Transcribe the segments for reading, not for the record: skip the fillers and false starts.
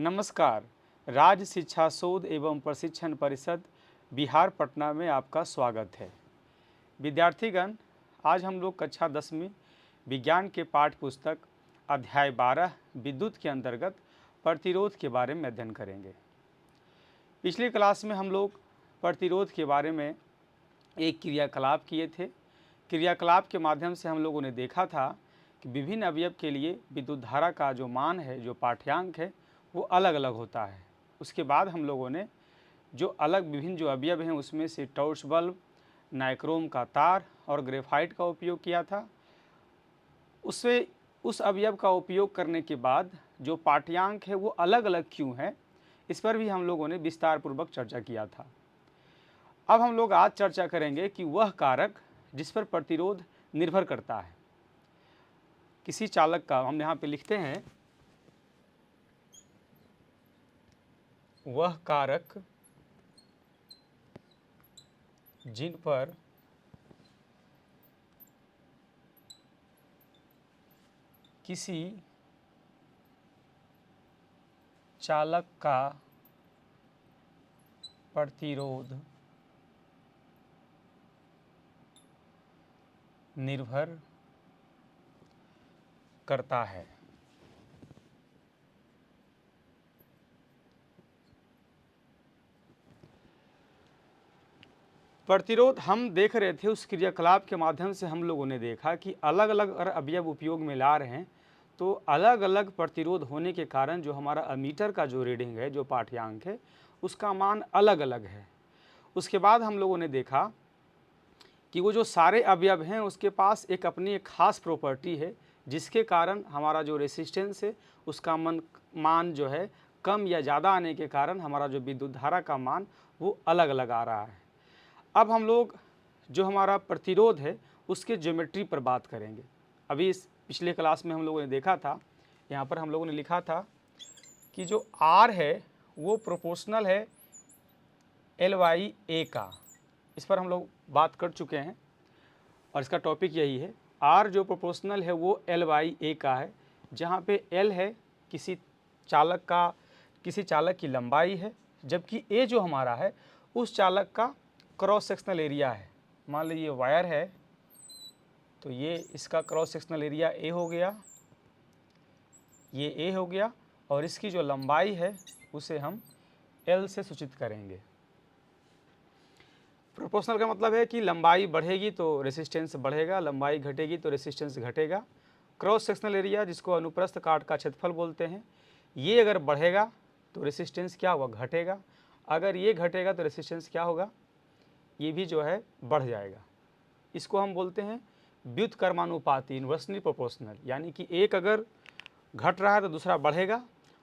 नमस्कार। राज्य शिक्षा शोध एवं प्रशिक्षण परिषद बिहार पटना में आपका स्वागत है। विद्यार्थीगण, आज हम लोग कक्षा 10वीं विज्ञान के पाठ्य पुस्तक अध्याय 12 विद्युत के अंतर्गत प्रतिरोध के बारे में अध्ययन करेंगे। पिछली क्लास में हम लोग प्रतिरोध के बारे में एक क्रियाकलाप किए थे। क्रियाकलाप के माध्यम से हम लोगों ने देखा था कि विभिन्न अवयव के लिए विद्युत धारा का जो मान है, जो पाठ्यांक है, वो अलग अलग होता है। उसके बाद हम लोगों ने जो अलग विभिन्न जो अवयव हैं उसमें से टॉर्च बल्ब, नाइक्रोम का तार और ग्रेफाइट का उपयोग किया था। उससे उस अवयव का उपयोग करने के बाद जो पाठ्यांक है वो अलग अलग क्यों है, इस पर भी हम लोगों ने विस्तार पूर्वक चर्चा किया था। अब हम लोग आज चर्चा करेंगे कि वह कारक जिस पर प्रतिरोध निर्भर करता है। किसी चालक का हम यहाँ पे लिखते हैं, वह कारक जिन पर किसी चालक का प्रतिरोध निर्भर करता है। प्रतिरोध हम देख रहे थे, उस क्रियाकलाप के माध्यम से हम लोगों ने देखा कि अलग अलग अगर अवयव उपयोग में ला रहे हैं तो अलग अलग प्रतिरोध होने के कारण जो हमारा अमीटर का जो रीडिंग है, जो पाठ्यांक है, उसका मान अलग अलग है। उसके बाद हम लोगों ने देखा कि वो जो सारे अवयव हैं उसके पास एक अपनी एक खास प्रॉपर्टी है, जिसके कारण हमारा जो रेसिस्टेंस है उसका मान जो है कम या ज़्यादा आने के कारण हमारा जो विद्युत धारा का मान वो अलग अलग आ रहा है। अब हम लोग जो हमारा प्रतिरोध है उसके ज्योमेट्री पर बात करेंगे। अभी इस पिछले क्लास में हम लोगों ने देखा था, यहाँ पर हम लोगों ने लिखा था कि जो R है वो प्रोपोर्शनल है L/A का। इस पर हम लोग बात कर चुके हैं और इसका टॉपिक यही है। R जो प्रोपोर्शनल है वो L/A का है, जहाँ पे L है किसी चालक की लंबाई है, जबकि A जो हमारा है उस चालक का क्रॉस सेक्शनल एरिया है। मान लीजिए वायर है तो ये इसका क्रॉस सेक्शनल एरिया A हो गया, ये A हो गया, और इसकी जो लंबाई है उसे हम L से सूचित करेंगे। प्रोपोर्शनल का मतलब है कि लंबाई बढ़ेगी तो रेसिस्टेंस बढ़ेगा, लंबाई घटेगी तो रेसिस्टेंस घटेगा। क्रॉस सेक्शनल एरिया, जिसको अनुप्रस्थ काट का क्षेत्रफल बोलते हैं, ये अगर बढ़ेगा तो रेसिस्टेंस क्या होगा, घटेगा। अगर ये घटेगा तो रेसिस्टेंस क्या होगा, ये भी जो है बढ़ जाएगा। इसको हम बोलते हैं व्युत्क्रमानुपाती, इन्वर्सली प्रोपोर्शनल, यानी कि एक अगर घट रहा है तो दूसरा बढ़ेगा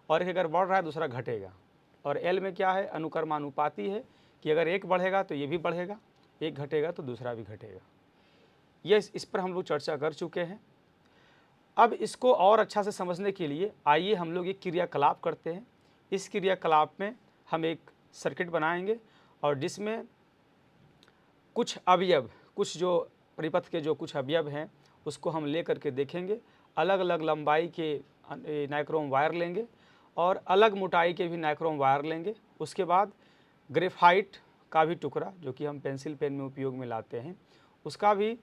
और एक अगर बढ़ रहा है दूसरा घटेगा। और एल में क्या है, अनुक्रमानुपाती है कि अगर एक बढ़ेगा तो ये भी बढ़ेगा, एक घटेगा तो दूसरा भी घटेगा। ये इस पर हम लोग चर्चा कर चुके हैं। अब इसको और अच्छा से समझने के लिए आइए हम लोग एक क्रियाकलाप करते हैं। इस क्रियाकलाप में हम एक सर्किट बनाएंगे और जिसमें कुछ अवयव, कुछ जो परिपथ के जो कुछ अवयव हैं उसको हम ले करके देखेंगे। अलग अलग लंबाई के नाइक्रोम वायर लेंगे और अलग मोटाई के भी नाइक्रोम वायर लेंगे। उसके बाद ग्रेफाइट का भी टुकड़ा, जो कि हम पेंसिल पेन में उपयोग में लाते हैं, उसका भी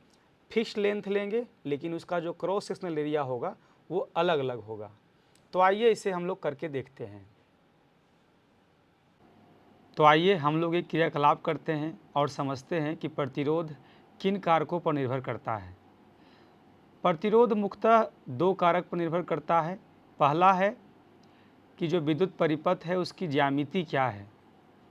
फिक्स लेंथ लेंगे, लेकिन उसका जो क्रॉस सेक्शनल एरिया होगा वो अलग अलग होगा। तो आइए इसे हम लोग करके देखते हैं। तो आइए हम लोग एक क्रियाकलाप करते हैं और समझते हैं कि प्रतिरोध किन कारकों पर निर्भर करता है। प्रतिरोध मुख्यतः दो कारक पर निर्भर करता है। पहला है कि जो विद्युत परिपथ है उसकी ज्यामिति क्या है।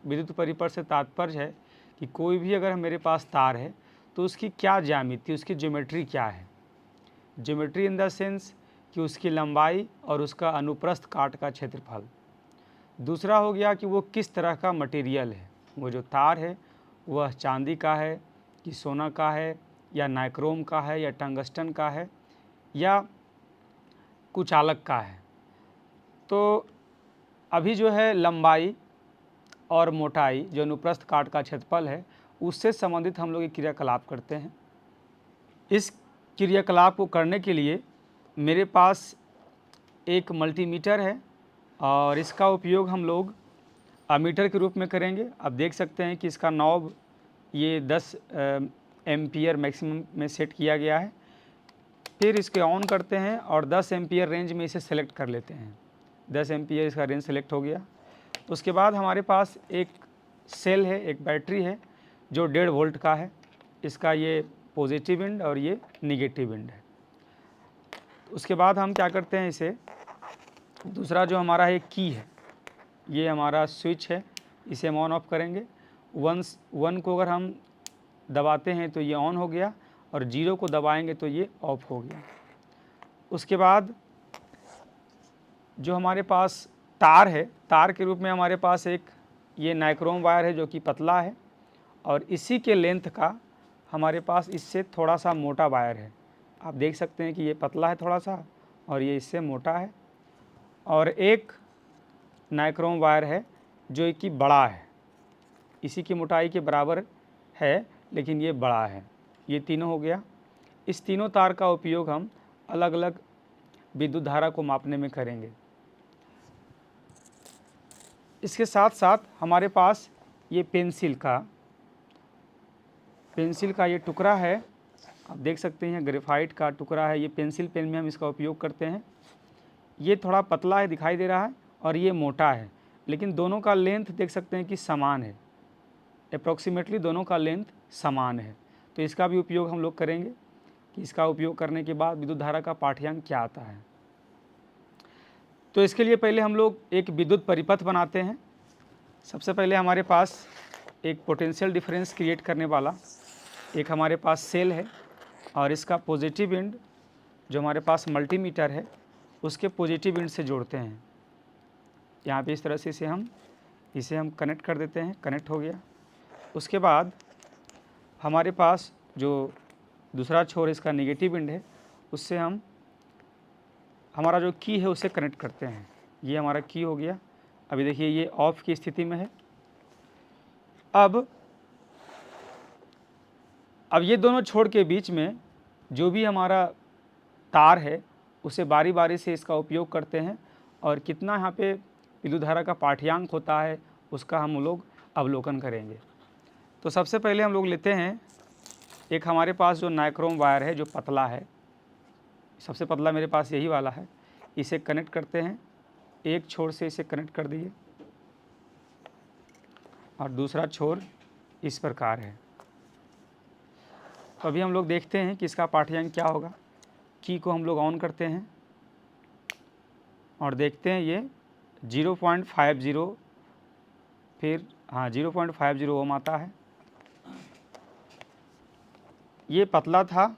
विद्युत परिपथ से तात्पर्य है कि कोई भी अगर मेरे पास तार है तो उसकी क्या ज्यामिति, उसकी ज्योमेट्री क्या है। ज्योमेट्री इन द सेंस कि उसकी लंबाई और उसका अनुप्रस्थ काट का क्षेत्रफल। दूसरा हो गया कि वो किस तरह का मटेरियल है, वो जो तार है वह चांदी का है कि सोना का है या नाइक्रोम का है या टंगस्टन का है या कुचालक का है। तो अभी जो है लंबाई और मोटाई, जो अनुप्रस्थ काट का क्षेत्रफल है, उससे संबंधित हम लोग एक क्रियाकलाप करते हैं। इस क्रियाकलाप को करने के लिए मेरे पास एक मल्टीमीटर है और इसका उपयोग हम लोग अमीटर के रूप में करेंगे। आप देख सकते हैं कि इसका नॉब ये 10 एम्पियर मैक्सिमम में सेट किया गया है। फिर इसके ऑन करते हैं और 10 एम्पियर रेंज में इसे सेलेक्ट कर लेते हैं। 10 एम्पियर इसका रेंज सेलेक्ट हो गया। उसके बाद हमारे पास एक सेल है, एक बैटरी है जो 1.5 वोल्ट का है। इसका ये पॉजिटिव एंड और ये निगेटिव एंड है। उसके बाद हम क्या करते हैं, इसे दूसरा जो हमारा एक की है, ये हमारा स्विच है, इसे हम ऑन ऑफ करेंगे। 1 को अगर हम दबाते हैं तो ये ऑन हो गया और 0 को दबाएंगे तो ये ऑफ हो गया। उसके बाद जो हमारे पास तार है, तार के रूप में हमारे पास एक ये नाइक्रोम वायर है जो कि पतला है और इसी के लेंथ का हमारे पास इससे थोड़ा सा मोटा वायर है। आप देख सकते हैं कि ये पतला है थोड़ा सा और ये इससे मोटा है। और एक नाइक्रोम वायर है जो कि बड़ा है, इसी की मोटाई के बराबर है लेकिन ये बड़ा है। ये तीनों हो गया। इस तीनों तार का उपयोग हम अलग अलग विद्युत धारा को मापने में करेंगे। इसके साथ साथ हमारे पास ये पेंसिल का ये टुकड़ा है, आप देख सकते हैं ग्रेफाइट का टुकड़ा है। ये पेंसिल पेन में हम इसका उपयोग करते हैं। ये थोड़ा पतला है, दिखाई दे रहा है, और ये मोटा है, लेकिन दोनों का लेंथ देख सकते हैं कि समान है। अप्रॉक्सीमेटली दोनों का लेंथ समान है। तो इसका भी उपयोग हम लोग करेंगे कि इसका उपयोग करने के बाद विद्युत धारा का पाठ्यांक क्या आता है। तो इसके लिए पहले हम लोग एक विद्युत परिपथ बनाते हैं। सबसे पहले हमारे पास एक पोटेंशियल डिफरेंस क्रिएट करने वाला एक हमारे पास सेल है और इसका पॉजिटिव एंड जो हमारे पास मल्टीमीटर है उसके पॉजिटिव एंड से जोड़ते हैं। यहाँ पे इस तरह से इसे हम कनेक्ट कर देते हैं। कनेक्ट हो गया। उसके बाद हमारे पास जो दूसरा छोर इसका नेगेटिव एंड है उससे हम हमारा जो की है उसे कनेक्ट करते हैं। ये हमारा की हो गया। अभी देखिए ये ऑफ की स्थिति में है। अब ये दोनों छोर के बीच में जो भी हमारा तार है उसे बारी बारी से इसका उपयोग करते हैं और कितना यहाँ पे विद्युत धारा का पाठ्यांक होता है उसका हम लोग अवलोकन करेंगे। तो सबसे पहले हम लोग लेते हैं एक हमारे पास जो नाइक्रोम वायर है जो पतला है, सबसे पतला मेरे पास यही वाला है। इसे कनेक्ट करते हैं, एक छोर से इसे कनेक्ट कर दिए और दूसरा छोर इस प्रकार है। तो अभी हम लोग देखते हैं कि इसका पाठ्यांक क्या होगा। की को हम लोग ऑन करते हैं और देखते हैं ये 0.50 फिर 0.50 ओम आता है। ये पतला था,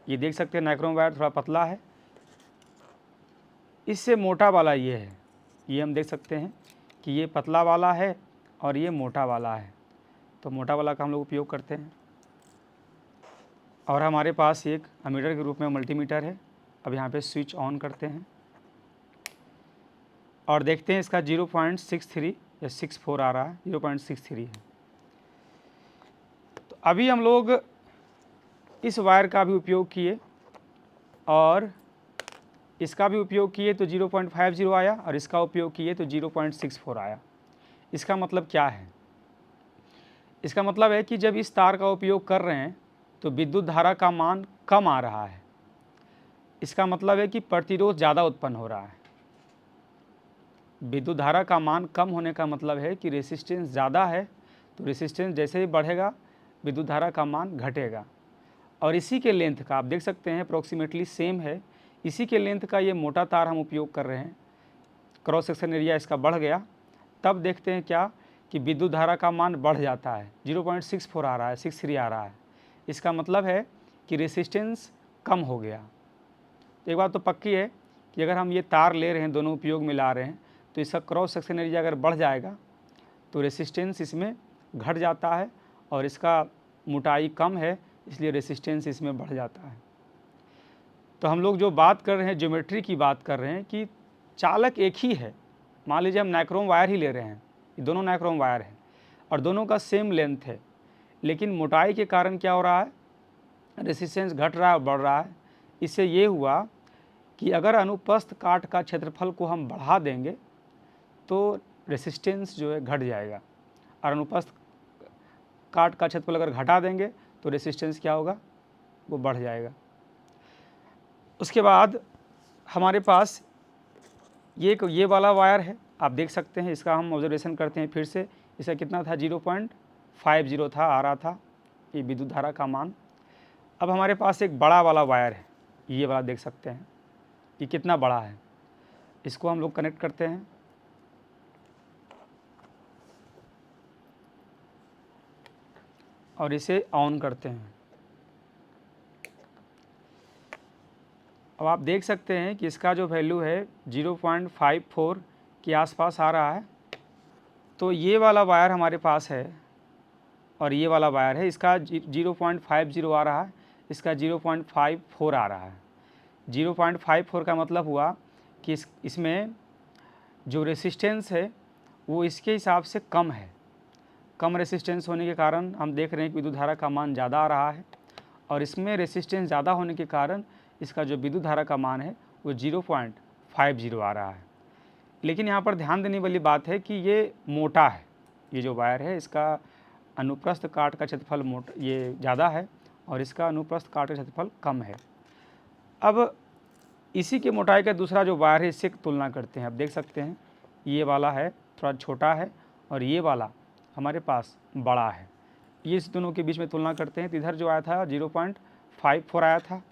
ये देख सकते हैं नाइक्रोम वायर थोड़ा पतला है। इससे मोटा वाला ये है, ये हम देख सकते हैं कि ये पतला वाला है और ये मोटा वाला है। तो मोटा वाला का हम लोग उपयोग करते हैं। और हमारे पास एक एमीटर के रूप में मल्टीमीटर है। अब यहाँ पे स्विच ऑन करते हैं और देखते हैं इसका 0.63 या 64 आ रहा है, 0.63 है। तो अभी हम लोग इस वायर का भी उपयोग किए और इसका भी उपयोग किए तो 0.50 आया और इसका उपयोग किए तो 0.64 आया। इसका मतलब क्या है? इसका मतलब है कि जब इस तार का उपयोग कर रहे हैं तो विद्युत धारा का मान कम आ रहा है। इसका मतलब है कि प्रतिरोध ज़्यादा उत्पन्न हो रहा है। विद्युत धारा का मान कम होने का मतलब है कि रेसिस्टेंस ज़्यादा है, तो रेसिस्टेंस जैसे ही बढ़ेगा विद्युत धारा का मान घटेगा। और इसी के लेंथ का आप देख सकते हैं अप्रॉक्सीमेटली सेम है। इसी के लेंथ का ये मोटा तार हम उपयोग कर रहे हैं। क्रॉस सेक्शन एरिया इसका बढ़ गया। तब देखते हैं क्या कि विद्युत धारा का मान बढ़ जाता है, 0.64 आ रहा है, 63 आ रहा है। इसका मतलब है कि रेसिस्टेंस कम हो गया। एक बात तो पक्की है कि अगर हम ये तार ले रहे हैं, दोनों उपयोग में ला रहे हैं, तो इसका क्रॉस सेक्शन एरिया अगर बढ़ जाएगा तो रेसिस्टेंस इसमें घट जाता है और इसका मोटाई कम है, इसलिए रेसिस्टेंस इसमें बढ़ जाता है। तो हम लोग जो बात कर रहे हैं, ज्योमेट्री की बात कर रहे हैं कि चालक एक ही है। मान लीजिए हम नाइक्रोम वायर ही ले रहे हैं, ये दोनों नाइक्रोम वायर हैं और दोनों का सेम लेंथ है, लेकिन मोटाई के कारण क्या हो रहा है, रेसिस्टेंस घट रहा है और बढ़ रहा है। इससे ये हुआ कि अगर अनुप्रस्थ काट का क्षेत्रफल को हम बढ़ा देंगे तो रेसिस्टेंस जो है घट जाएगा, और अनुप्रस्थ काट का क्षेत्रफल अगर घटा देंगे तो रेसिस्टेंस क्या होगा, वो बढ़ जाएगा। उसके बाद हमारे पास ये वाला वायर है, आप देख सकते हैं, इसका हम ऑब्जर्वेशन करते हैं फिर से। इसका कितना था, 0.50 था, आ रहा था ये विद्युत धारा का मान। अब हमारे पास एक बड़ा वाला वायर है, ये वाला देख सकते हैं, ये कितना बड़ा है। इसको हम लोग कनेक्ट करते हैं और इसे ऑन करते हैं। अब आप देख सकते हैं कि इसका जो वैल्यू है 0.54 के आसपास आ रहा है। तो ये वाला वायर हमारे पास है और ये वाला वायर है, इसका 0.50 आ रहा है, इसका 0.54 आ रहा है। 0.54 का मतलब हुआ कि इसमें जो रेसिस्टेंस है वो इसके हिसाब से कम है। कम रेसिस्टेंस होने के कारण हम देख रहे हैं कि विद्युत धारा का मान ज़्यादा आ रहा है, और इसमें रेसिस्टेंस ज़्यादा होने के कारण इसका जो विद्युत धारा का मान है वो 0.50 आ रहा है। लेकिन यहाँ पर ध्यान देने वाली बात है कि ये मोटा है, ये जो वायर है इसका अनुप्रस्थ काट का क्षेत्रफल ये ज़्यादा है और इसका अनुप्रस्थ काट का क्षेत्रफल कम है। अब इसी के मोटाई का दूसरा जो वायर है इससे तुलना करते हैं। अब देख सकते हैं ये वाला है थोड़ा छोटा है और ये वाला हमारे पास बड़ा है। ये इस दोनों के बीच में तुलना करते हैं तो इधर जो आया था 0.54 आया था,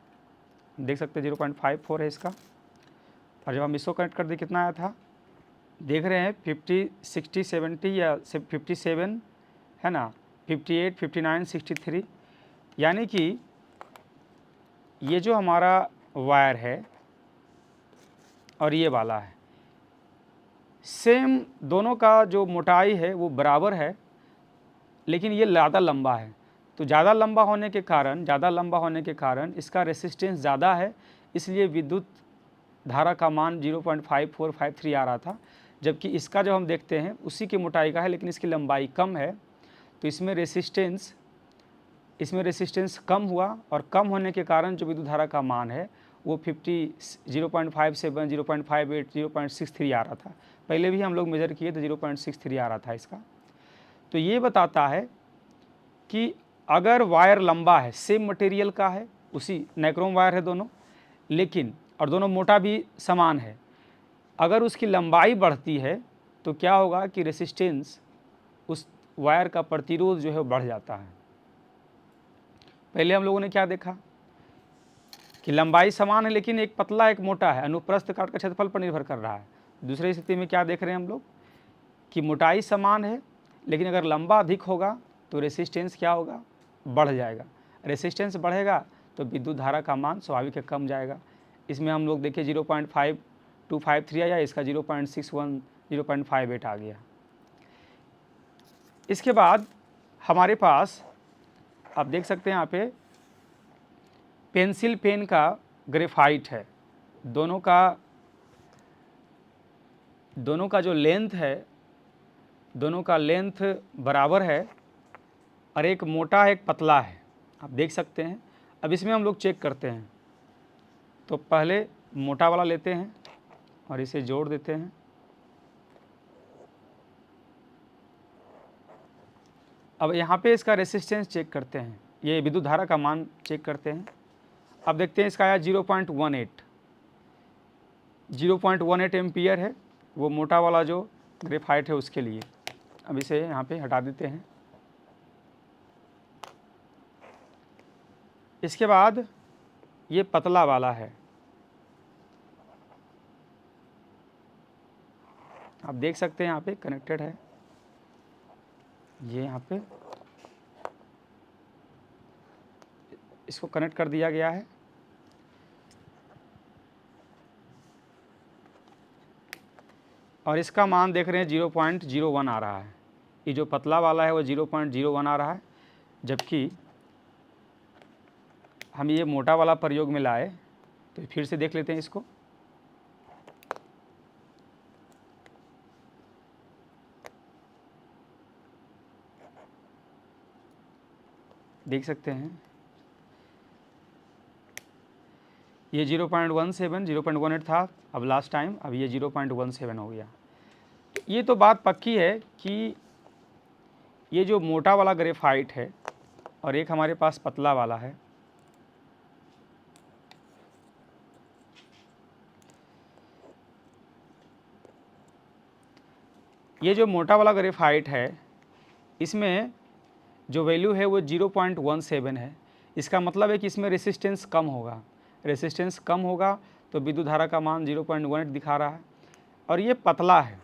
देख सकते हैं 0.54 है इसका, और जब हम इसको कनेक्ट कर दें कितना आया था, देख रहे हैं 50, 60, 70 या 57 है ना, 58, 59, 63। यानी कि ये जो हमारा वायर है और ये वाला है, सेम दोनों का जो मोटाई है वो बराबर है, लेकिन ये ज़्यादा लंबा है। तो ज़्यादा लंबा होने के कारण इसका रेसिस्टेंस ज़्यादा है, इसलिए विद्युत धारा का मान 0.5453 आ रहा था। जबकि इसका जब हम देखते हैं उसी की मोटाई का है लेकिन इसकी लंबाई कम है, तो इसमें रेसिस्टेंस कम हुआ, और कम होने के कारण जो विद्युत धारा का मान है वो 0.57, 0.58, 0.63 आ रहा था। पहले भी हम लोग मेज़र किए तो 0.63 आ रहा था इसका। तो ये बताता है कि अगर वायर लंबा है, सेम मटेरियल का है, उसी नाइक्रोम वायर है दोनों, लेकिन और दोनों मोटा भी समान है, अगर उसकी लंबाई बढ़ती है तो क्या होगा कि रेसिस्टेंस, उस वायर का प्रतिरोध जो है वो बढ़ जाता है। पहले हम लोगों ने क्या देखा कि लंबाई समान है लेकिन एक पतला एक मोटा है, अनुप्रस्थ काट का क्षेत्रफल पर निर्भर कर रहा है। दूसरी स्थिति में क्या देख रहे हैं हम लोग कि मोटाई समान है लेकिन अगर लंबा अधिक होगा तो रेसिस्टेंस क्या होगा, बढ़ जाएगा। रेसिस्टेंस बढ़ेगा तो विद्युत धारा का मान स्वाभाविक है कम जाएगा। इसमें हम लोग देखिए 0.5253 आया, इसका 0.61, 0.58 आ गया। इसके बाद हमारे पास आप देख सकते हैं यहाँ पे पेंसिल पेन का ग्रेफाइट है, दोनों का जो लेंथ है, दोनों का लेंथ बराबर है, और एक मोटा है एक पतला है, आप देख सकते हैं। अब इसमें हम लोग चेक करते हैं, तो पहले मोटा वाला लेते हैं और इसे जोड़ देते हैं। अब यहाँ पे इसका रेसिस्टेंस चेक करते हैं, ये विद्युत धारा का मान चेक करते हैं। अब देखते हैं इसका आया 0.18 एम्पियर है, वो मोटा वाला जो ग्रेफाइट है उसके लिए। अब इसे यहाँ पे हटा देते हैं। इसके बाद ये पतला वाला है, आप देख सकते हैं यहाँ पे कनेक्टेड है, ये यहाँ पे इसको कनेक्ट कर दिया गया है। और इसका मान देख रहे हैं 0.01 आ रहा है। ये जो पतला वाला है वो 0.01 आ रहा है, जबकि हम ये मोटा वाला प्रयोग में लाए। तो फिर से देख लेते हैं इसको। देख सकते हैं ये 0.17 0.18 था अब लास्ट टाइम, अब ये 0.17 हो गया। ये तो बात पक्की है कि ये जो मोटा वाला ग्रेफाइट है और एक हमारे पास पतला वाला है, ये जो मोटा वाला ग्रेफाइट है इसमें जो वैल्यू है वो 0.17 है। इसका मतलब है कि इसमें रेसिस्टेंस कम होगा, रेसिस्टेंस कम होगा तो विद्युत धारा का मान 0.18 दिखा रहा है। और ये पतला है,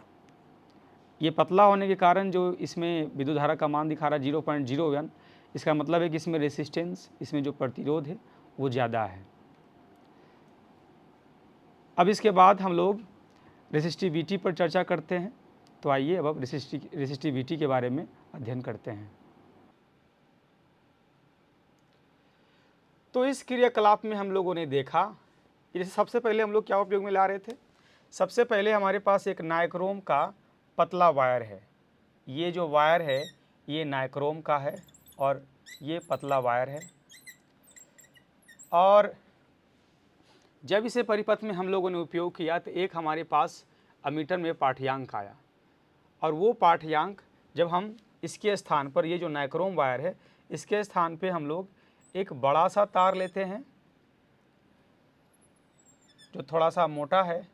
ये पतला होने के कारण जो इसमें विद्युत धारा का मान दिखा रहा है 0.01, इसका मतलब है कि इसमें रेसिस्टेंस, इसमें जो प्रतिरोध है वो ज़्यादा है। अब इसके बाद हम लोग रेसिस्टिविटी पर चर्चा करते हैं। तो आइए अब रेसिस्टिविटी के बारे में अध्ययन करते हैं। तो इस क्रियाकलाप में हम लोगों ने देखा, जैसे सबसे पहले हम लोग क्या उपयोग में ला रहे थे, सबसे पहले हमारे पास एक नाइक्रोम का पतला वायर है। ये जो वायर है ये नाइक्रोम का है और ये पतला वायर है। और जब इसे परिपथ में हम लोगों ने उपयोग किया तो एक हमारे पास अमीटर में पाठ्यांक आया, और वो पाठ्यांक जब हम इसके स्थान पर, ये जो नाइक्रोम वायर है इसके स्थान पे हम लोग एक बड़ा सा तार लेते हैं जो थोड़ा सा मोटा है,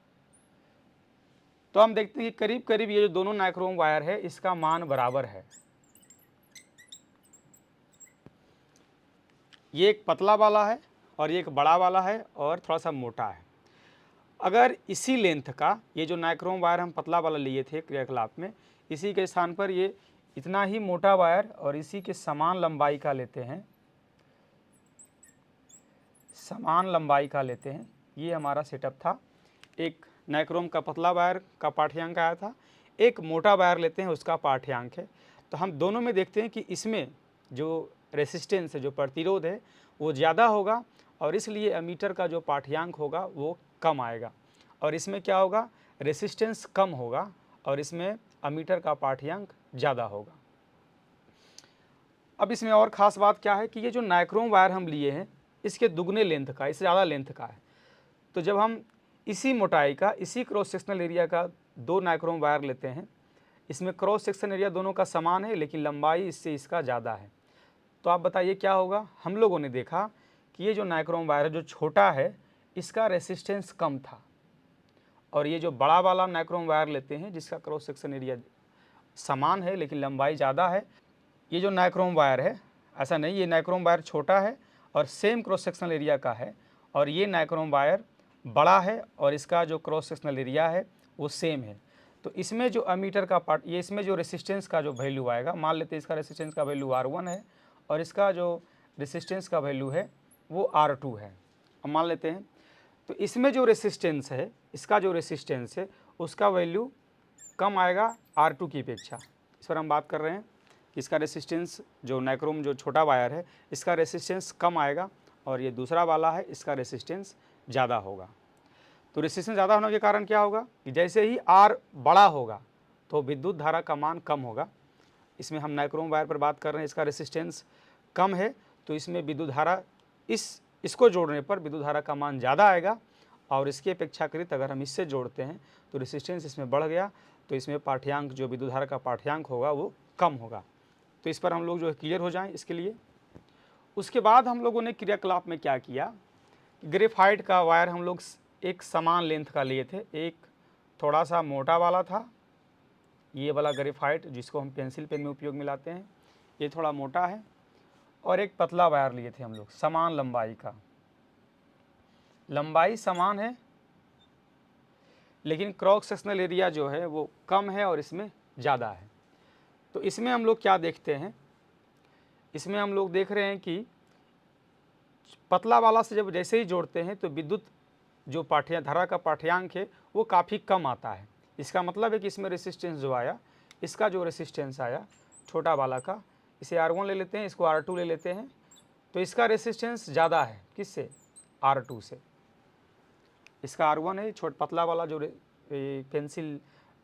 तो हम देखते हैं कि करीब करीब ये जो दोनों नाइक्रोम वायर है इसका मान बराबर है। ये एक पतला वाला है और ये एक बड़ा वाला है और थोड़ा सा मोटा है। अगर इसी लेंथ का, ये जो नाइक्रोम वायर हम पतला वाला लिए थे क्रियाकलाप में, इसी के स्थान पर ये इतना ही मोटा वायर और इसी के समान लंबाई का लेते हैं, समान लंबाई का लेते हैं। ये हमारा सेटअप था। एक नाइक्रोम का पतला वायर का पाठ्यांक आया था, एक मोटा वायर लेते हैं उसका पाठ्यांक है। तो हम दोनों में देखते हैं कि इसमें जो रेसिस्टेंस है, जो प्रतिरोध है वो ज़्यादा होगा और इसलिए एमीटर का जो पाठ्यांक होगा वो कम आएगा, और इसमें क्या होगा, रेसिस्टेंस कम होगा और इसमें एमीटर का पाठ्यांक ज़्यादा होगा। अब इसमें और ख़ास बात क्या है कि ये जो नाइक्रोम वायर हम लिए हैं इसके दुगने लेंथ का, इससे ज़्यादा लेंथ का है। तो जब हम इसी मोटाई का, इसी क्रॉस सेक्शनल एरिया का दो नाइक्रोम वायर लेते हैं, इसमें क्रॉस सेक्शन एरिया दोनों का समान है लेकिन लंबाई इससे इसका ज़्यादा है, तो आप बताइए क्या होगा। हम लोगों ने देखा कि ये जो नाइक्रोम वायर है जो छोटा है इसका रेसिस्टेंस कम था, और ये जो बड़ा वाला नाइक्रोम वायर लेते हैं जिसका क्रॉस सेक्शन एरिया समान है लेकिन लंबाई ज़्यादा है, ये जो नाइक्रोम वायर है, ऐसा नहीं, ये नाइक्रोम वायर छोटा है और सेम क्रॉस सेक्शनल एरिया का है, और ये नाइक्रोम वायर बड़ा है और इसका जो क्रॉस सेक्शनल एरिया है वो सेम है। तो इसमें जो एमीटर का पार्ट, ये इसमें जो रेसिस्टेंस का जो वैल्यू आएगा, मान लेते हैं इसका रेसिस्टेंस का वैल्यू R1 है और इसका जो रेसिस्टेंस का वैल्यू है वो R2 है, अब मान लेते हैं। तो इसमें जो रेसिस्टेंस है, इसका जो रेसिस्टेंस है उसका वैल्यू कम आएगा R2 की अपेक्षा। इस पर हम बात कर रहे हैं कि इसका रेसिस्टेंस, जो नाइक्रोम जो छोटा वायर है इसका रेसिस्टेंस कम आएगा और ये दूसरा वाला है इसका रेसिस्टेंस ज़्यादा होगा। तो रेसिस्टेंस ज़्यादा होने के कारण क्या होगा कि जैसे ही R बड़ा होगा तो विद्युत धारा का मान कम होगा। इसमें हम नाइक्रोम वायर पर बात कर रहे हैं, इसका रेसिस्टेंस कम है तो इसमें विद्युत धारा, इसको जोड़ने पर विद्युत धारा का मान ज़्यादा आएगा, और इसकी अपेक्षाकृत अगर हम इससे जोड़ते हैं तो रेसिस्टेंस इसमें बढ़ गया तो इसमें पाठ्यांक, जो विद्युत धारा का पाठ्यांक होगा वो कम होगा। तो इस पर हम लोग जो है क्लियर हो जाएं इसके लिए। उसके बाद हम लोगों ने क्रियाकलाप में क्या किया, ग्रेफाइट का वायर हम लोग एक समान लेंथ का लिए थे, एक थोड़ा सा मोटा वाला था, ये वाला ग्रेफाइट जिसको हम पेंसिल पेन में उपयोग में लाते हैं, ये थोड़ा मोटा है, और एक पतला वायर लिए थे हम लोग समान लंबाई का। लंबाई समान है लेकिन क्रॉस सेक्शनल एरिया जो है वो कम है और इसमें ज़्यादा है। तो इसमें हम लोग क्या देखते हैं, इसमें हम लोग देख रहे हैं कि पतला वाला से जब जैसे ही जोड़ते हैं तो विद्युत जो धारा का पाठ्यांक है वो काफ़ी कम आता है। इसका मतलब है कि इसमें रेसिस्टेंस जो आया, इसका जो रेसिस्टेंस आया छोटा वाला का, इसे R1 ले लेते हैं, इसको R2 ले लेते हैं, तो इसका रेसिस्टेंस ज़्यादा है किससे, R2 से। इसका R1 है, पतला वाला जो पेंसिल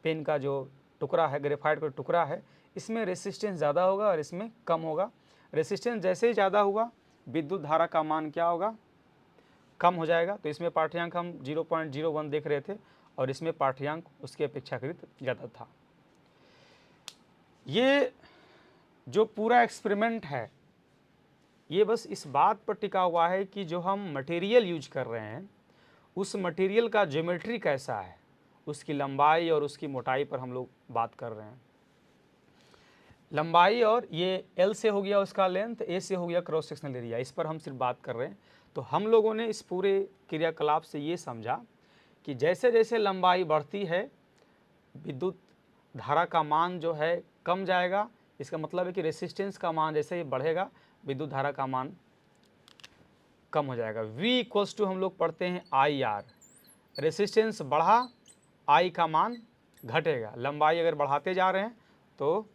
पेन का जो टुकड़ा है, ग्रेफाइट का टुकड़ा है, इसमें रेसिस्टेंस ज़्यादा होगा और इसमें कम होगा। रेसिस्टेंस जैसे ही ज़्यादा हुआ विद्युत धारा का मान क्या होगा, कम हो जाएगा। तो इसमें पाठ्यांक हम 0.01 देख रहे थे और इसमें पाठ्यांक उसके अपेक्षाकृत ज़्यादा था। ये जो पूरा एक्सपेरिमेंट है ये बस इस बात पर टिका हुआ है कि जो हम मटेरियल यूज कर रहे हैं उस मटेरियल का ज्योमेट्री कैसा है, उसकी लंबाई और उसकी मोटाई पर हम लोग बात कर रहे हैं। लंबाई और ये L से हो गया उसका लेंथ, A से हो गया क्रॉस सेक्शनल एरिया, इस पर हम सिर्फ बात कर रहे हैं। तो हम लोगों ने इस पूरे क्रियाकलाप से ये समझा कि जैसे जैसे लंबाई बढ़ती है विद्युत धारा का मान जो है कम जाएगा। इसका मतलब है कि रेसिस्टेंस का मान जैसे ही बढ़ेगा विद्युत धारा का मान कम हो जाएगा। V इक्वल्स टू हम लोग पढ़ते हैं IR, रेसिस्टेंस बढ़ा I का मान घटेगा। लंबाई अगर बढ़ाते जा रहे हैं तो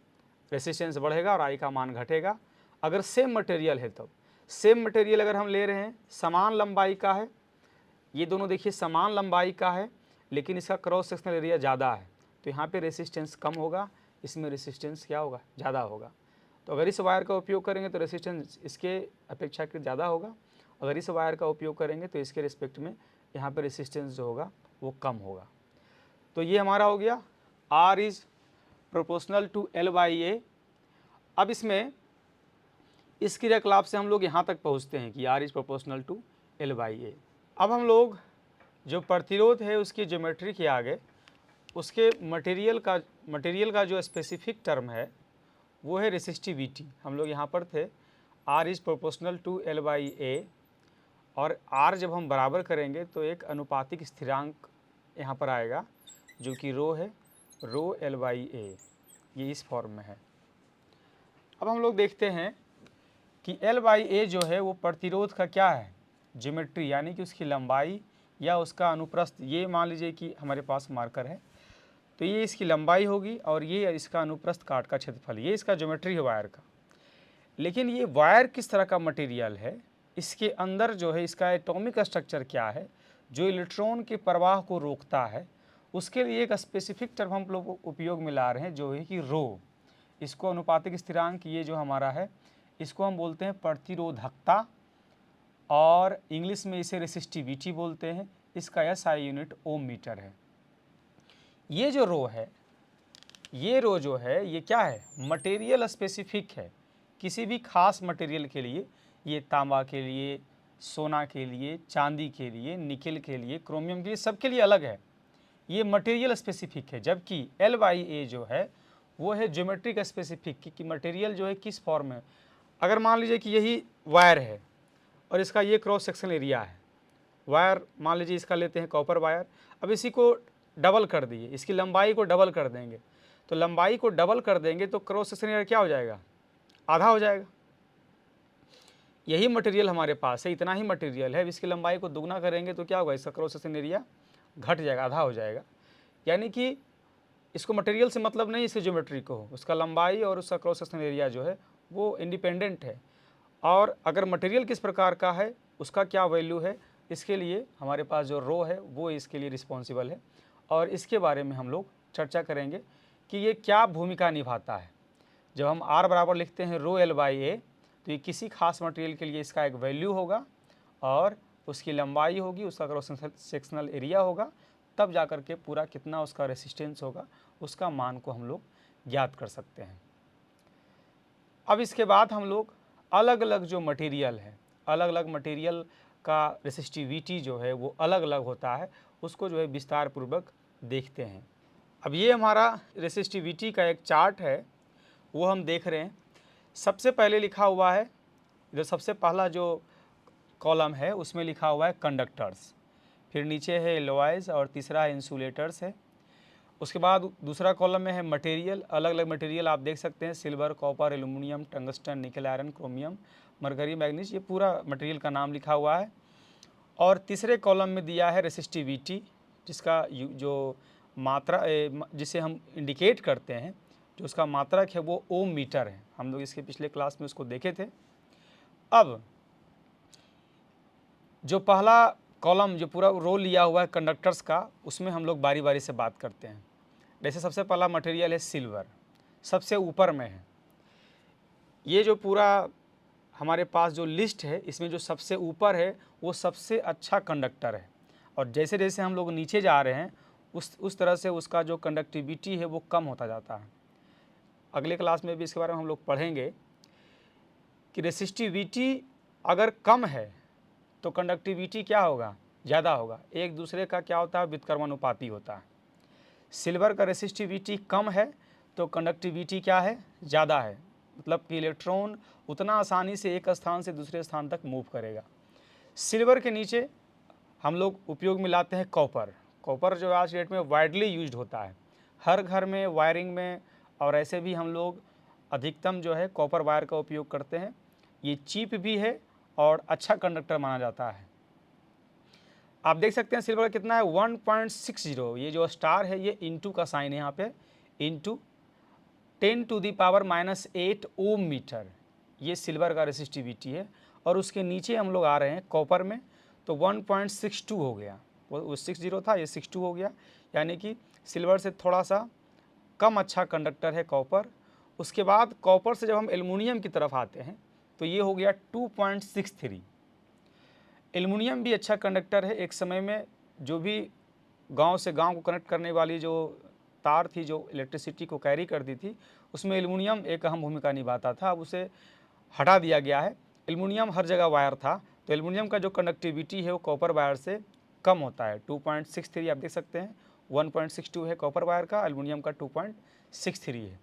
रेसिस्टेंस बढ़ेगा और I का मान घटेगा। अगर सेम मटेरियल है तब, सेम मटेरियल अगर हम ले रहे हैं समान लंबाई का है, ये दोनों देखिए समान लंबाई का है लेकिन इसका क्रॉस सेक्शनल एरिया ज़्यादा है, तो यहाँ पे रेसिस्टेंस कम होगा, इसमें रेसिस्टेंस क्या होगा, ज़्यादा होगा। तो अगर इस वायर का उपयोग करेंगे तो रेसिस्टेंस इसके अपेक्षाकृत ज़्यादा होगा, अगर इस वायर का उपयोग करेंगे तो इसके रिस्पेक्ट में यहाँ पर रेसिस्टेंस जो होगा वो कम होगा। तो ये हमारा हो गया R is proportional to L/A। अब इसमें इस क्रियाकलाप से हम लोग यहाँ तक पहुँचते हैं कि R is proportional to L/A। अब हम लोग जो प्रतिरोध है उसकी ज्योमेट्री के आगे उसके मटेरियल का जो स्पेसिफिक टर्म है वो है रेसिस्टिविटी। हम लोग यहाँ पर थे R is proportional to L/A और R जब हम बराबर करेंगे तो एक अनुपातिक स्थिरांक यहाँ पर आएगा जो कि रो है, रो L/A, ये इस फॉर्म में है। अब हम लोग देखते हैं कि L/A जो है वो प्रतिरोध का क्या है, ज्योमेट्री, यानी कि उसकी लंबाई या उसका अनुप्रस्थ। ये मान लीजिए कि हमारे पास मार्कर है तो ये इसकी लंबाई होगी और ये इसका अनुप्रस्थ काट का क्षेत्रफल, ये इसका ज्योमेट्री है वायर का। लेकिन ये वायर किस तरह का मटेरियल है, इसके अंदर जो है इसका एटॉमिक स्ट्रक्चर क्या है जो इलेक्ट्रॉन के प्रवाह को रोकता है, उसके लिए एक स्पेसिफिक टर्म हम लोग उपयोग में ला रहे हैं जो है कि रो। इसको अनुपातिक स्थिरांक ये जो हमारा है इसको हम बोलते हैं प्रतिरोधकता और इंग्लिश में इसे रेसिस्टिविटी बोलते हैं। इसका SI यूनिट ओम मीटर है। ये जो रो है, ये रो जो है ये क्या है, मटेरियल स्पेसिफिक है। किसी भी खास मटेरियल के लिए, ये तांबा के लिए, सोना के लिए, चांदी के लिए, निकेल के लिए, क्रोमियम के लिए, सबके लिए अलग है। ये मटेरियल स्पेसिफिक है। जबकि L/A जो है वो है ज्योमेट्रिक स्पेसिफिक कि मटेरियल जो है किस फॉर्म में। अगर मान लीजिए कि यही वायर है और इसका ये क्रॉस सेक्शन एरिया है, वायर मान लीजिए इसका लेते हैं कॉपर वायर। अब इसी को डबल कर दिए, इसकी लंबाई को डबल कर देंगे, तो लंबाई को डबल कर देंगे तो क्रॉस सेक्शन एरिया क्या हो जाएगा, आधा हो जाएगा। यही मटेरियल हमारे पास है, इतना ही मटेरियल है, अब इसकी लंबाई को दुगना करेंगे तो क्या होगा, इसका क्रॉस सेक्शन एरिया घट जाएगा, आधा हो जाएगा। यानी कि इसको मटेरियल से मतलब नहीं, इसकी ज्योमेट्री को हो, उसका लंबाई और उसका क्रॉस सेक्शन एरिया जो है वो इंडिपेंडेंट है। और अगर मटेरियल किस प्रकार का है, उसका क्या वैल्यू है, इसके लिए हमारे पास जो रो है वो इसके लिए रिस्पॉन्सिबल है। और इसके बारे में हम लोग चर्चा करेंगे कि ये क्या भूमिका निभाता है। जब हम R बराबर लिखते हैं रो L/A तो ये किसी खास मटेरियल के लिए इसका एक वैल्यू होगा और उसकी लंबाई होगी, उसका क्रॉस सेक्शनल एरिया होगा, तब जा कर के पूरा कितना उसका रेसिस्टेंस होगा उसका मान को हम लोग ज्ञात कर सकते हैं। अब इसके बाद हम लोग अलग अलग जो मटेरियल है, अलग अलग मटेरियल का रेसिस्टिविटी जो है वो अलग अलग होता है, उसको जो है विस्तार पूर्वक देखते हैं। अब ये हमारा रेसिस्टिविटी का एक चार्ट है वो हम देख रहे हैं। सबसे पहले लिखा हुआ है, इधर सबसे पहला जो कॉलम है उसमें लिखा हुआ है कंडक्टर्स, फिर नीचे है एलॉयज़ और तीसरा है इंसुलेटर्स है। उसके बाद दूसरा कॉलम में है मटेरियल, अलग अलग मटेरियल आप देख सकते हैं, सिल्वर, कॉपर, एल्यूमिनियम, टंगस्टन, निकल, आयरन, क्रोमियम, मरकरी, मैग्नीज, ये पूरा मटेरियल का नाम लिखा हुआ है। और तीसरे कॉलम में दिया है रेसिस्टिविटी, जिसका जो मात्रा जिसे हम इंडिकेट करते हैं, जो उसका मात्रक है वो ओम मीटर है। हम लोग इसके पिछले क्लास में उसको देखे थे। अब जो पहला कॉलम जो पूरा रो लिया हुआ है कंडक्टर्स का, उसमें हम लोग बारी बारी से बात करते हैं। जैसे सबसे पहला मटेरियल है सिल्वर, सबसे ऊपर में है। ये जो पूरा हमारे पास जो लिस्ट है इसमें जो सबसे ऊपर है वो सबसे अच्छा कंडक्टर है, और जैसे जैसे हम लोग नीचे जा रहे हैं उस तरह से उसका जो कंडक्टिविटी है वो कम होता जाता है। अगले क्लास में भी इसके बारे में हम लोग पढ़ेंगे कि रेसिस्टिविटी अगर कम है तो कंडक्टिविटी क्या होगा, ज़्यादा होगा। एक दूसरे का क्या होता है, व्युत्क्रमानुपाती होता है। सिल्वर का रेसिस्टिविटी कम है तो कंडक्टिविटी क्या है, ज़्यादा है, मतलब कि इलेक्ट्रॉन उतना आसानी से एक स्थान से दूसरे स्थान तक मूव करेगा। सिल्वर के नीचे हम लोग उपयोग में लाते हैं कॉपर। कॉपर जो आज डेट में वाइडली यूज्ड होता है, हर घर में वायरिंग में, और ऐसे भी हम लोग अधिकतम जो है कॉपर वायर का उपयोग करते हैं। ये चीप भी है और अच्छा कंडक्टर माना जाता है। आप देख सकते हैं सिल्वर कितना है 1.60, ये जो स्टार है ये इंटू का साइन है यहाँ पे, इंटू 10⁻⁻8 ओम मीटर, ये सिल्वर का रेसिस्टिविटी है। और उसके नीचे हम लोग आ रहे हैं कॉपर में, तो 1.62 हो गया, वो 60 था, ये 62 हो गया, यानी कि सिल्वर से थोड़ा सा कम अच्छा कंडक्टर है कॉपर। उसके बाद कॉपर से जब हम एल्युमिनियम की तरफ आते हैं तो ये हो गया 2.63। एल्युमिनियम भी अच्छा कंडक्टर है। एक समय में जो भी गांव से गांव को कनेक्ट करने वाली जो तार थी जो इलेक्ट्रिसिटी को कैरी करती थी, उसमें एल्युमिनियम एक अहम भूमिका निभाता था। अब उसे हटा दिया गया है, एल्युमिनियम हर जगह वायर था, तो एल्युमिनियम का जो कंडक्टिविटी है वो कॉपर वायर से कम होता है। 2.63 आप देख सकते हैं, 1.62 है कॉपर वायर का, एल्युमिनियम का 2.63 है।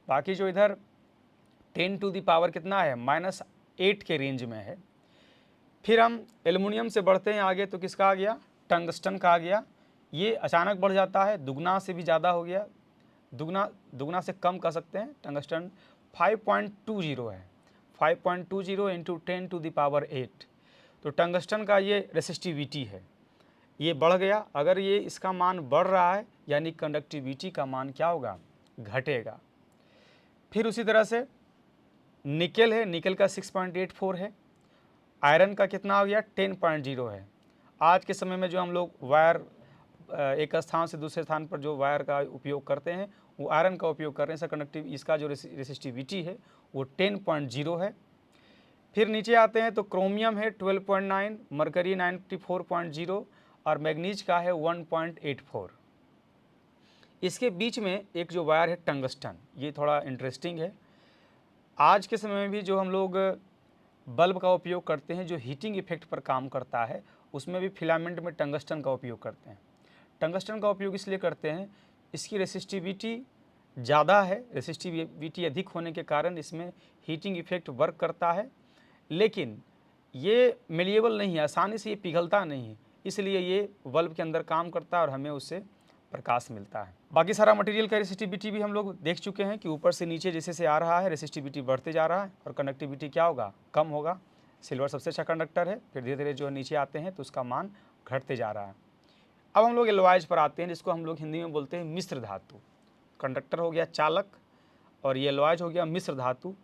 बाकी जो इधर 10⁻⁻ कितना है, -8 के रेंज में है। फिर हम एल्युमिनियम से बढ़ते हैं आगे, तो किसका आ गया, टंगस्टन का आ गया। ये अचानक बढ़ जाता है, दुगना से भी ज़्यादा हो गया, दुगना से कम कर सकते हैं। टंगस्टन 5.20 है, 5.20 इंटू 10⁸ तो टंगस्टन का ये रेसिस्टिविटी है, ये बढ़ गया। अगर ये इसका मान बढ़ रहा है यानी कंडक्टिविटी का मान क्या होगा, घटेगा। फिर उसी तरह से निकेल है, निकेल का 6.84 है। आयरन का कितना हो गया, 10.0 है। आज के समय में जो हम लोग वायर एक स्थान से दूसरे स्थान पर जो वायर का उपयोग करते हैं वो आयरन का उपयोग कर रहे हैं। इसका कंडक्टिव, इसका जो रेसिस्टिविटी है वो 10.0 है। फिर नीचे आते हैं तो क्रोमियम है 12.9, मरकरी 94.0 और मैग्नीज का है 1.84। इसके बीच में एक जो वायर है टंगस्टन, ये थोड़ा इंटरेस्टिंग है। आज के समय में भी जो हम लोग बल्ब का उपयोग करते हैं जो हीटिंग इफेक्ट पर काम करता है, उसमें भी फिलामेंट में टंगस्टन का उपयोग करते हैं। टंगस्टन का उपयोग इसलिए करते हैं, इसकी रेसिस्टिविटी ज़्यादा है, रेसिस्टिविटी अधिक होने के कारण इसमें हीटिंग इफेक्ट वर्क करता है, लेकिन ये मेलिएबल नहीं है, आसानी से ये पिघलता नहीं है, इसलिए ये बल्ब के अंदर काम करता है और हमें उससे प्रकाश मिलता है। बाकी सारा मटेरियल का रेसिस्टिविटी भी हम लोग देख चुके हैं कि ऊपर से नीचे जैसे से आ रहा है रेसिस्टिविटी बढ़ते जा रहा है और कंडक्टिविटी क्या होगा, कम होगा। सिल्वर सबसे अच्छा कंडक्टर है, फिर धीरे धीरे जो नीचे आते हैं तो उसका मान घटते जा रहा है। अब हम लोग एलॉयज पर आते हैं, जिसको हम लोग हिंदी में बोलते हैं मिश्र धातु। कंडक्टर हो गया चालक और ये एलॉयज हो गया मिश्र धातु।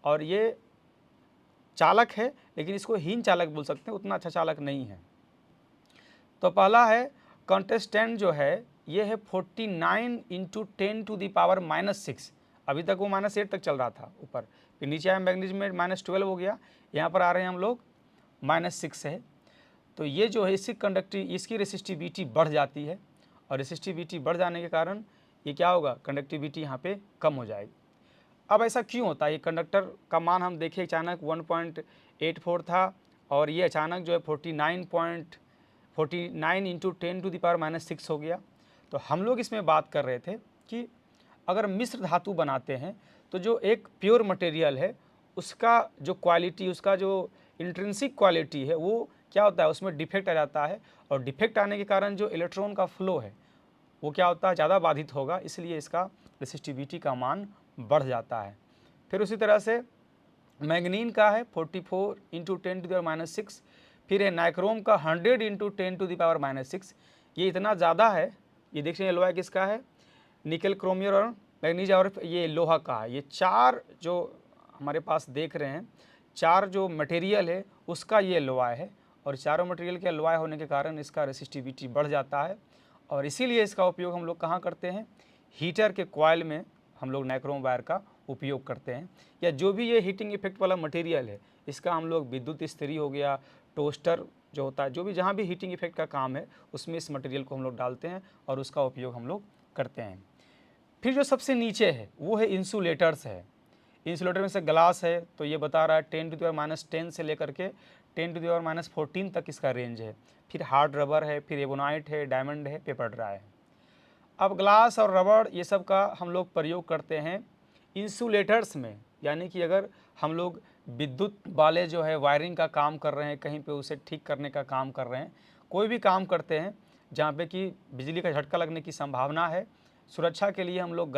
और ये चालक है लेकिन इसको हीन चालक बोल सकते हैं, उतना अच्छा चालक नहीं है। तो पहला है कंटेस्टेंट जो है ये है 49 इंटू 10⁻⁻6। अभी तक वो -8 तक चल रहा था ऊपर, फिर नीचे आया मैग्नीज में -12 हो गया, यहाँ पर आ रहे हैं हम लोग -6 है। तो ये जो है इसकी रेसिस्टिविटी बढ़ जाती है और रेसिस्टिविटी बढ़ जाने के कारण ये क्या होगा, कंडक्टिविटी यहाँ पे कम हो जाएगी। अब ऐसा क्यों होता है, ये कंडक्टर का मान हम देखें अचानक 1.84 था और ये अचानक जो है 49 इंटू 10⁻⁻6 हो गया। तो हम लोग इसमें बात कर रहे थे कि अगर मिश्र धातु बनाते हैं तो जो एक प्योर मटेरियल है उसका जो क्वालिटी, उसका जो इंट्रिंसिक क्वालिटी है वो क्या होता है, उसमें डिफेक्ट आ जाता है, और डिफेक्ट आने के कारण जो इलेक्ट्रॉन का फ्लो है वो क्या होता है, ज़्यादा बाधित होगा, इसलिए इसका रेसिस्टिविटी का मान बढ़ जाता है। फिर उसी तरह से मैग्नीन का है 44 इंटू 10⁻⁻6, फिर है नाइक्रोम का 100 इंटू 10⁻⁻6। ये इतना ज़्यादा है, ये देखिए एलॉय किसका है, निकल, क्रोमियम और मैग्नीज, और ये लोहा का है। ये चार जो हमारे पास देख रहे हैं, चार जो मटेरियल है उसका ये एलॉय है, और चारों मटेरियल के एलॉय होने के कारण इसका रेसिस्टिविटी बढ़ जाता है। और इसीलिए इसका उपयोग हम लोग कहाँ करते हैं, हीटर के कॉइल में हम लोग नाइक्रोम वायर का उपयोग करते हैं। या जो भी ये हीटिंग इफेक्ट वाला मटेरियल है, इसका हम लोग विद्युत इस्त्री हो गया, टोस्टर जो होता है, जो भी जहाँ भी हीटिंग इफेक्ट का काम है उसमें इस मटेरियल को हम लोग डालते हैं और उसका उपयोग हम लोग करते हैं। फिर जो सबसे नीचे है वो है इंसुलेटर्स है। इंसुलेटर में से ग्लास है, तो ये बता रहा है 10⁻10 से लेकर के 10⁻14 तक इसका रेंज है। फिर हार्ड रबर है, फिर एबोनाइट है, डायमंड है, पेपर ड्राई है। अब ग्लास और रबड़ ये सब का हम लोग प्रयोग करते हैं इंसुलेटर्स में, यानी कि अगर हम लोग विद्युत वाले जो है वायरिंग का काम कर रहे हैं, कहीं पे उसे ठीक करने का काम कर रहे हैं, कोई भी काम करते हैं जहाँ पे कि बिजली का झटका लगने की संभावना है, सुरक्षा के लिए हम लोग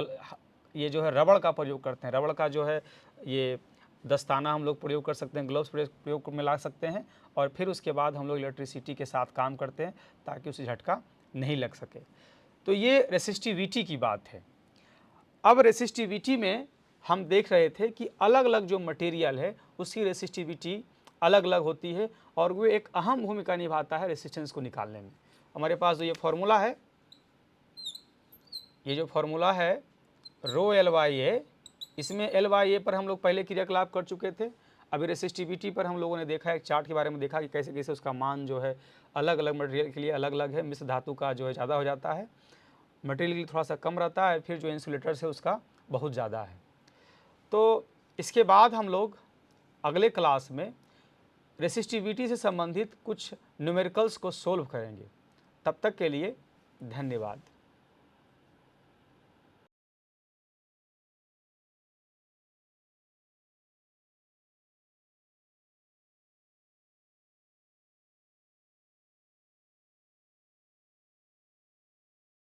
ये जो है रबड़ का प्रयोग करते हैं। रबड़ का जो है ये दस्ताना हम लोग प्रयोग कर सकते हैं, ग्लव्स प्रयोग में ला सकते हैं, और फिर उसके बाद हम लोग इलेक्ट्रिसिटी के साथ काम करते हैं ताकि उसे झटका नहीं लग सके। तो ये रेसिस्टिविटी की बात है। अब रेसिस्टिविटी में हम देख रहे थे कि अलग अलग जो मटेरियल है उसकी रेसिस्टिविटी अलग अलग होती है और वो एक अहम भूमिका निभाता है रेसिस्टेंस को निकालने में। हमारे पास जो ये फॉर्मूला है, ये जो फॉर्मूला है रो एल वाई ए, इसमें एल वाई ए पर हम लोग पहले क्रियाकलाप कर चुके थे। अभी रेसिस्टिविटी पर हम लोगों ने देखा, एक चार्ट के बारे में देखा कि कैसे कैसे उसका मान जो है अलग अलग मटेरियल के लिए अलग अलग है। मिश्र धातु का जो है ज़्यादा हो जाता है, मटेरियल के लिए थोड़ा सा कम रहता है, फिर जो इंसुलेटर्स है उसका बहुत ज़्यादा है। तो इसके बाद हम लोग अगले क्लास में रेसिस्टिविटी से संबंधित कुछ न्यूमेरिकल्स को सोल्व करेंगे। तब तक के लिए धन्यवाद।